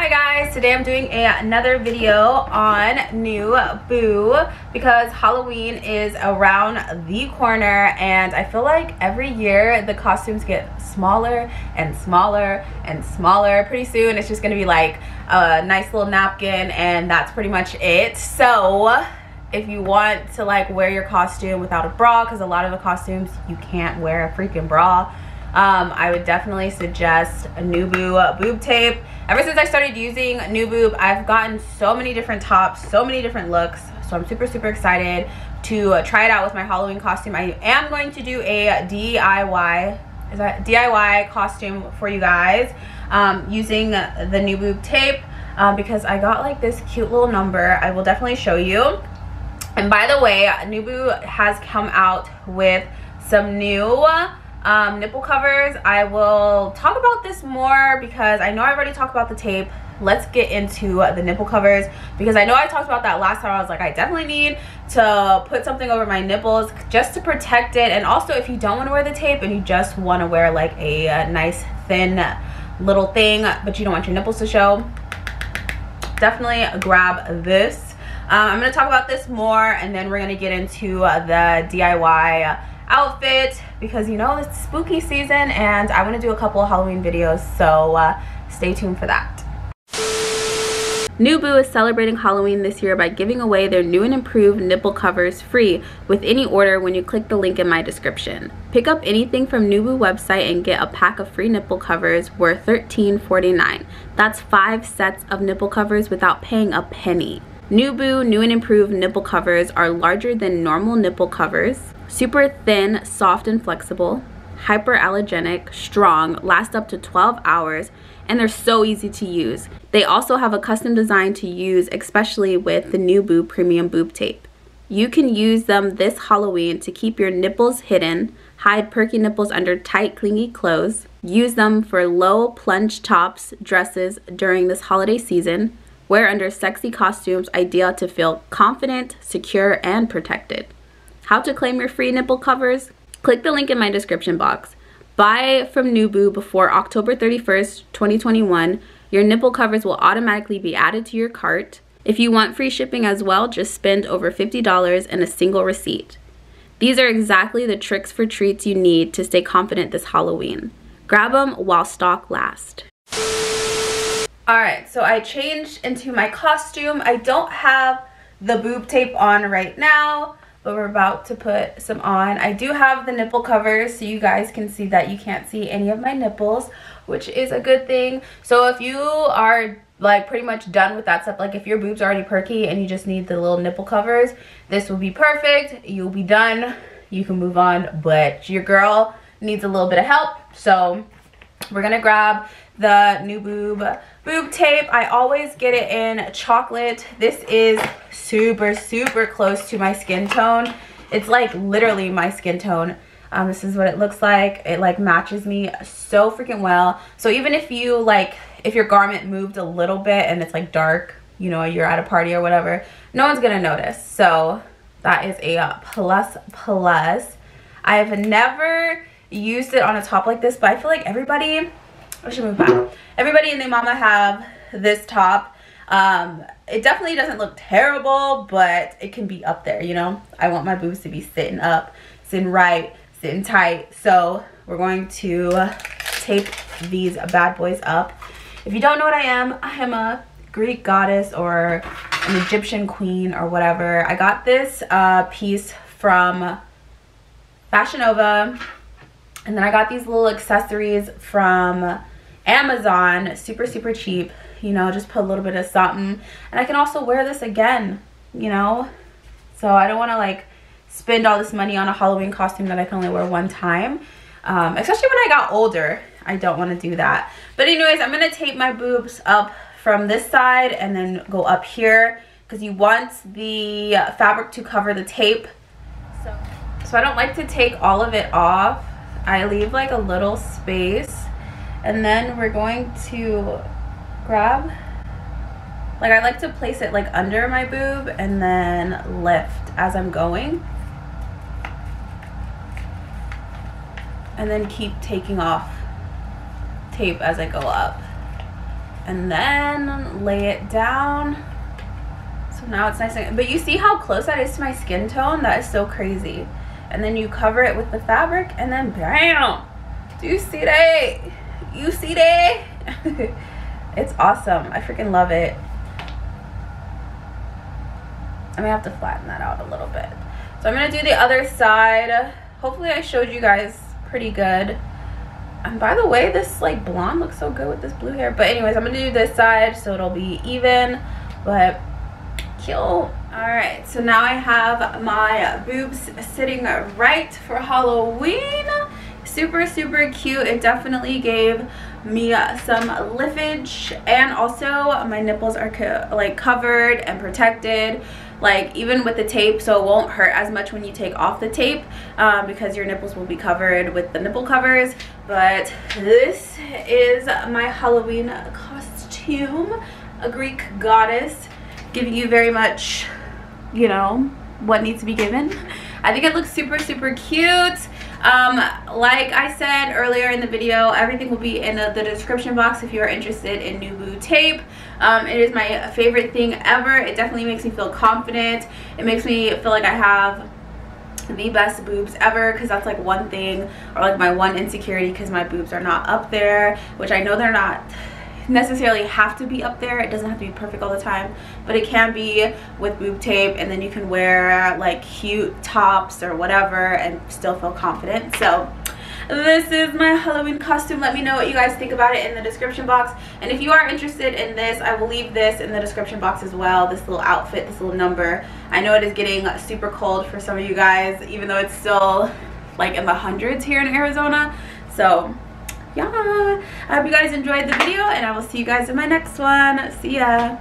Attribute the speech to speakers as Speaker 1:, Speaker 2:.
Speaker 1: Hi guys, today I'm doing another video on Nueboo because Halloween is around the corner and I feel like every year the costumes get smaller and smaller and smaller. Pretty soon it's just gonna be like a nice little napkin and that's pretty much it. So if you want to like wear your costume without a bra, because a lot of the costumes you can't wear a freaking bra, I would definitely suggest a Nueboo boob tape. Ever since I started using Nueboo, I've gotten so many different tops, so many different looks. So I'm super excited to try it out with my Halloween costume. I am going to do a DIY costume for you guys using the Nueboo tape because I got like this cute little number. I will definitely show you. And by the way, Nueboo has come out with some new nipple covers. I will talk about this more because I know I've already talked about the tape. Let's get into the nipple covers because I know I talked about that last time. I was like, I definitely need to put something over my nipples just to protect it. And also, if you don't want to wear the tape and you just want to wear like a nice thin little thing but you don't want your nipples to show, definitely grab this. I'm going to talk about this more and then we're going to get into the DIY outfit because you know it's spooky season and I want to do a couple of Halloween videos, so stay tuned for that. Nueboo is celebrating Halloween this year by giving away their new and improved nipple covers free with any order when you click the link in my description. Pick up anything from Nueboo website and get a pack of free nipple covers worth $13.49. That's 5 sets of nipple covers without paying a penny. Nueboo new and improved nipple covers are larger than normal nipple covers, super thin, soft and flexible, hyperallergenic, strong, last up to 12 hours, and they're so easy to use. They also have a custom design to use, especially with the Nueboo Premium Boob Tape. You can use them this Halloween to keep your nipples hidden, hide perky nipples under tight, clingy clothes, use them for low plunge tops, dresses during this holiday season, wear under sexy costumes, ideal to feel confident, secure, and protected. How to claim your free nipple covers? Click the link in my description box. Buy from Nueboo before October 31st, 2021. Your nipple covers will automatically be added to your cart. If you want free shipping as well, just spend over $50 in a single receipt. These are exactly the tricks for treats you need to stay confident this Halloween. Grab them while stock lasts. Alright, so I changed into my costume. I don't have the boob tape on right now, but we're about to put some on. I do have the nipple covers so you guys can see that you can't see any of my nipples, which is a good thing. So if you are like pretty much done with that stuff, like if your boobs are already perky and you just need the little nipple covers, this will be perfect. You'll be done. You can move on, but your girl needs a little bit of help. So we're gonna grab the Nueboo boob tape. I always get it in chocolate. This is super close to my skin tone. It's like literally my skin tone. This is what it looks like. It like matches me so freaking well. So even if you like, if your garment moved a little bit and it's like dark, you know, you're at a party or whatever, no one's gonna notice. So that is a plus. I've never used it on a top like this, but I feel like everybody, I should move back. Everybody and their mama have this top. It definitely doesn't look terrible, but it can be up there, you know? I want my boobs to be sitting up, sitting right, sitting tight. So we're going to tape these bad boys up. If you don't know what I am a Greek goddess or an Egyptian queen or whatever. I got this piece from Fashion Nova. And then I got these little accessories from Amazon, super cheap, you know, just put a little bit of something. And I can also wear this again, you know, so I don't want to like spend all this money on a Halloween costume that I can only wear one time, especially when I got older. I don't want to do that. But anyways, I'm going to tape my boobs up from this side and then go up here because you want the fabric to cover the tape. So I don't like to take all of it off. I leave like a little space and then we're going to grab, like I like to place it like under my boob and then lift as I'm going and then keep taking off tape as I go up. and then lay it down. So now it's nice and, but you see how close that is to my skin tone? That is so crazy. And then you cover it with the fabric, and then bam! Do you see that? You see that? It's awesome. I freaking love it. I'm gonna have to flatten that out a little bit. So I'm gonna do the other side. Hopefully I showed you guys pretty good. And by the way, this like blonde looks so good with this blue hair. But anyways, I'm gonna do this side so it'll be even, but cute. All right, so now I have my boobs sitting right for Halloween. Super, super cute. It definitely gave me some liftage, and also my nipples are like covered and protected, like even with the tape, so it won't hurt as much when you take off the tape, because your nipples will be covered with the nipple covers. But this is my Halloween costume, a Greek goddess, giving you very much, you know, what needs to be given. I think it looks super, super cute. Like I said earlier in the video, everything will be in the description box if you are interested in Nueboo tape. It is my favorite thing ever. It definitely makes me feel confident. It makes me feel like I have the best boobs ever, because that's like one thing, or like my one insecurity, because my boobs are not up there, which I know they're not necessarily have to be up there. It doesn't have to be perfect all the time, but it can be with boob tape, and then you can wear like cute tops or whatever and still feel confident. So this is my Halloween costume. Let me know what you guys think about it in the description box, and if you are interested in this, I will leave this in the description box as well, this little outfit, this little number. I know it is getting super cold for some of you guys, even though it's still like in the hundreds here in Arizona. So yeah, I hope you guys enjoyed the video, and I will see you guys in my next one. See ya.